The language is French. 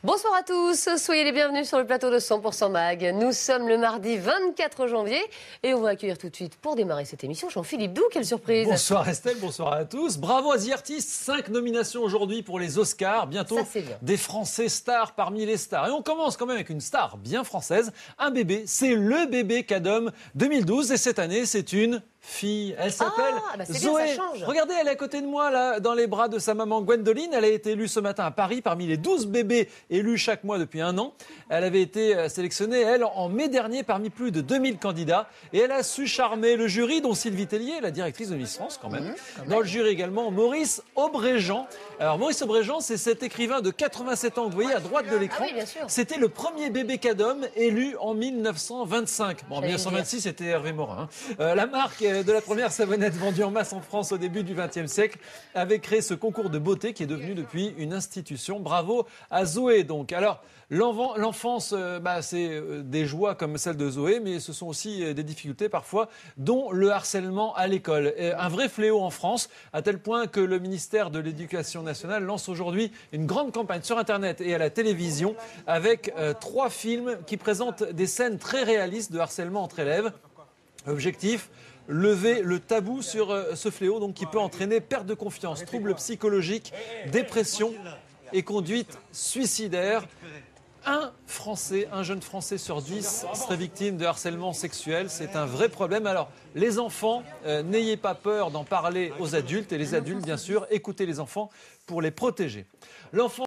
Bonsoir à tous, soyez les bienvenus sur le plateau de 100% Mag. Nous sommes le mardi 24 janvier et on va accueillir tout de suite pour démarrer cette émission Jean-Philippe Doux, quelle surprise. Bonsoir Estelle, bonsoir à tous. Bravo à The Artist, 5 nominations aujourd'hui pour les Oscars. Bientôt des Français stars parmi les stars. Et on commence quand même avec une star bien française, un bébé, c'est le bébé Cadom 2012 et cette année c'est une fille. Elle s'appelle Zoé. Bien, ça change. Regardez, elle est à côté de moi, là, dans les bras de sa maman Gwendoline. Elle a été élue ce matin à Paris parmi les 12 bébés élus chaque mois depuis un an. Elle avait été sélectionnée, elle, en mai dernier parmi plus de 2000 candidats. Et elle a su charmer le jury, dont Sylvie Tellier, la directrice de Miss France, quand même. Dans le jury également, Maurice Aubréjean. Alors, Maurice Aubréjean, c'est cet écrivain de 87 ans que vous voyez à droite de l'écran. C'était le premier bébé Cadom élu en 1925. Bon, en 1926, c'était Hervé Morin. La marque de la première savonnette vendue en masse en France au début du XXe siècle avait créé ce concours de beauté qui est devenu depuis une institution. Bravo à Zoé, donc. Alors, l'enfance, c'est des joies comme celle de Zoé, mais ce sont aussi des difficultés parfois, dont le harcèlement à l'école. Un vrai fléau en France, à tel point que le ministère de l'Éducation nationale lance aujourd'hui une grande campagne sur Internet et à la télévision avec 3 films qui présentent des scènes très réalistes de harcèlement entre élèves. Objectif, lever le tabou sur ce fléau donc, qui peut entraîner perte de confiance, troubles psychologiques, dépression et conduite suicidaire. Un jeune Français sur 10 serait victime de harcèlement sexuel. C'est un vrai problème. Alors, les enfants, n'ayez pas peur d'en parler aux adultes. Et les adultes, bien sûr, écoutez les enfants pour les protéger. L'enfant